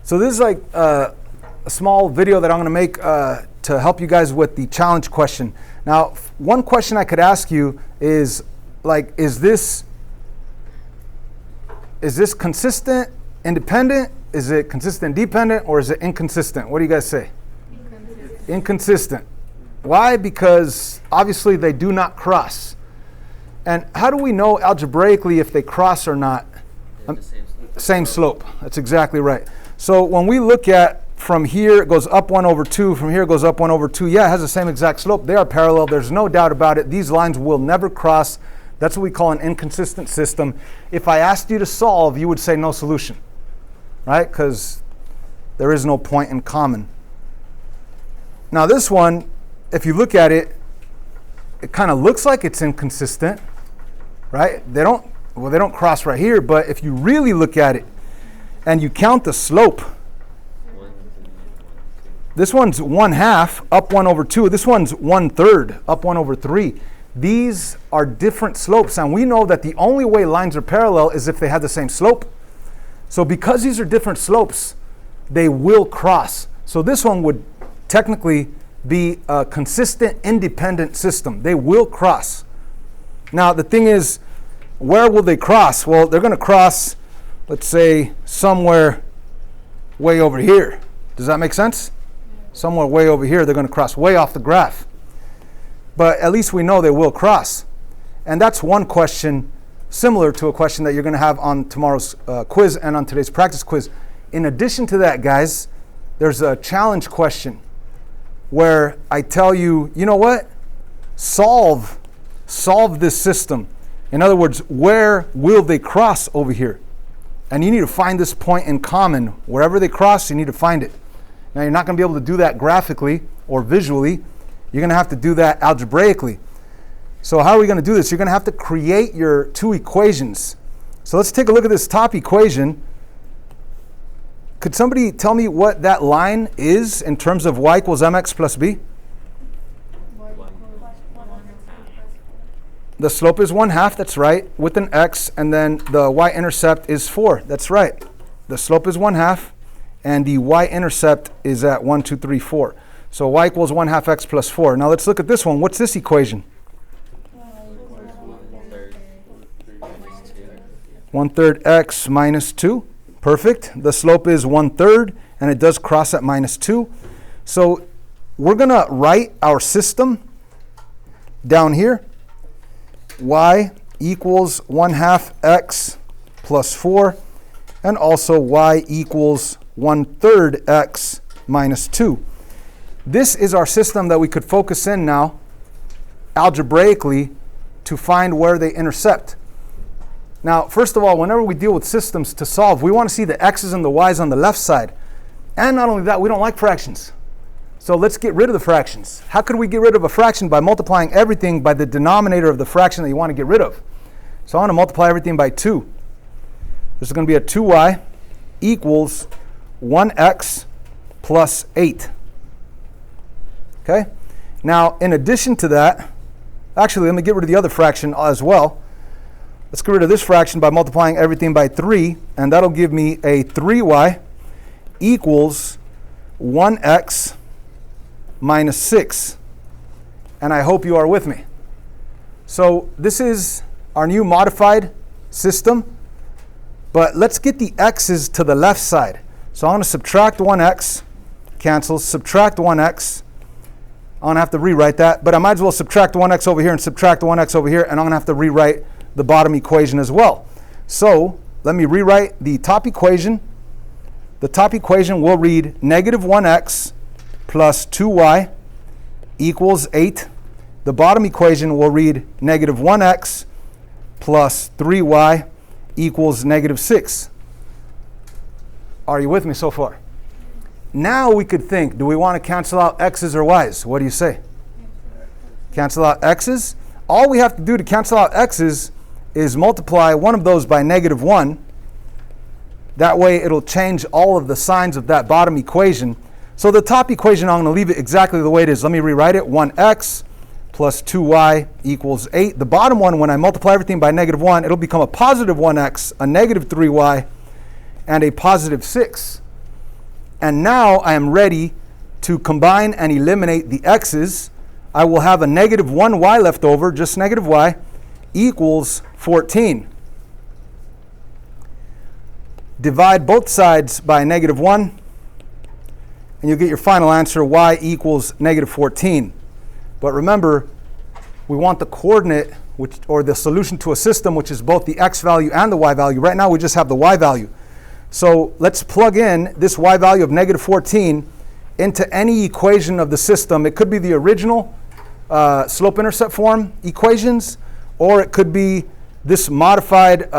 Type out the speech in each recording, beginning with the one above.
So this is like a small video that I'm going to make to help you guys with the challenge question. Now, one question I could ask you is like, is this consistent, independent? Is it consistent, dependent, or is it inconsistent? What do you guys say? Inconsistent. Why? Because obviously they do not cross. And how do we know algebraically if they cross or not? Same slope. That's exactly right. So when we look at from here, it goes up 1 over 2. From here, it goes up 1 over 2. Yeah, it has the same exact slope. They are parallel. There's no doubt about it. These lines will never cross. That's what we call an inconsistent system. If I asked you to solve, you would say no solution, right? Because there is no point in common. Now this one, if you look at it, it kind of looks like it's inconsistent, right? They don't cross right here, but if you really look at it and you count the slope, this one's 1/2 up 1 over 2. This one's 1/3 up 1 over 3. These are different slopes, and we know that the only way lines are parallel is if they have the same slope. So because these are different slopes, they will cross. So this one would technically be a consistent, independent system. They will cross. Now the thing is, where will they cross? Well, they're going to cross, let's say, somewhere way over here. Does that make sense? Somewhere way over here, they're going to cross way off the graph. But at least we know they will cross. And that's one question similar to a question that you're going to have on tomorrow's quiz and on today's practice quiz. In addition to that, guys, there's a challenge question where I tell you, you know what? Solve this system. In other words, where will they cross over here? And you need to find this point in common. Wherever they cross, you need to find it. Now, you're not going to be able to do that graphically or visually. You're going to have to do that algebraically. So how are we going to do this? You're going to have to create your two equations. So let's take a look at this top equation. Could somebody tell me what that line is in terms of y equals mx plus b? The slope is 1/2, that's right, with an x, and then the y-intercept is 4, that's right. The slope is 1/2, and the y-intercept is at 1, 2, 3, 4. So y equals 1/2 x plus 4. Now let's look at this one. What's this equation? 1/3 x minus 2. Perfect. The slope is 1/3, and it does cross at minus 2. So we're going to write our system down here. Y equals 1/2 x plus 4, and also y equals 1/3 x minus 2. This is our system that we could focus in now algebraically to find where they intercept. Now, first of all, whenever we deal with systems to solve, we want to see the x's and the y's on the left side. And not only that, we don't like fractions. So let's get rid of the fractions. How could we get rid of a fraction? By multiplying everything by the denominator of the fraction that you want to get rid of. So I want to multiply everything by 2. This is going to be a 2y equals 1x plus 8. Okay? Now, in addition to that, actually, let me get rid of the other fraction as well. Let's get rid of this fraction by multiplying everything by 3, and that'll give me a 3y equals 1x minus 6. And I hope you are with me. So this is our new modified system, but let's get the x's to the left side. So I'm going to subtract 1x, cancels, subtract 1x. I'm going to have to rewrite that, but I might as well subtract 1x over here and subtract 1x over here, and I'm going to have to rewrite the bottom equation as well. So let me rewrite the top equation. The top equation will read negative 1x plus 2y equals 8. The bottom equation will read negative 1x plus 3y equals negative 6. Are you with me so far? Now we could think, do we want to cancel out x's or y's? What do you say? Cancel out x's? All we have to do to cancel out x's is multiply one of those by negative 1. That way it'll change all of the signs of that bottom equation. So the top equation, I'm going to leave it exactly the way it is. Let me rewrite it. 1x plus 2y equals 8. The bottom one, when I multiply everything by negative 1, it'll become a positive 1x, a negative 3y, and a positive 6. And now I am ready to combine and eliminate the x's. I will have a negative 1y left over, just negative y, equals 14. Divide both sides by negative 1, and you'll get your final answer, y equals negative 14. But remember, we want the coordinate, or the solution to a system, which is both the x value and the y value. Right now we just have the y value. So let's plug in this y value of negative 14 into any equation of the system. It could be the original slope-intercept form equations, or it could be this modified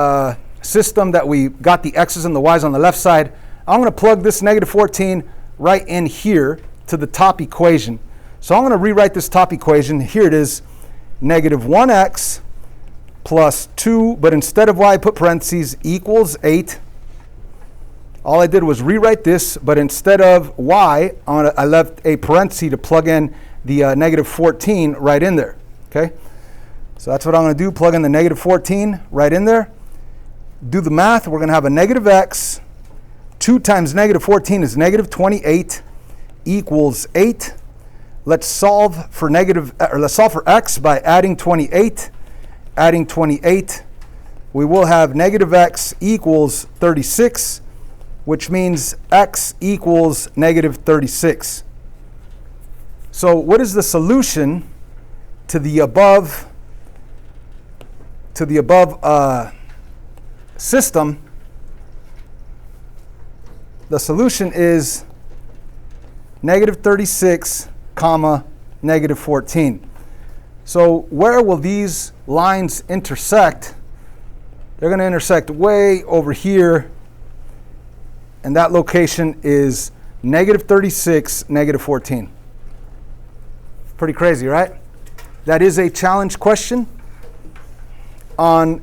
system that we got the x's and the y's on the left side. I'm going to plug this negative 14 right in here to the top equation. So I'm going to rewrite this top equation. Here it is, negative 1x plus 2, but instead of y I put parentheses, equals 8. All I did was rewrite this, but instead of y, I left a parenthesis to plug in the negative 14 right in there. Okay, so that's what I'm going to do, plug in the negative 14 right in there. Do the math. We're going to have a negative x. 2 times negative 14 is negative 28 equals 8. Let's solve for x by adding 28. Adding 28, we will have negative x equals 36, which means x equals negative 36. So what is the solution to the above system? The solution is negative 36, comma, negative 14. So where will these lines intersect? They're going to intersect way over here, and that location is negative 36, negative 14. Pretty crazy, right? That is a challenge question on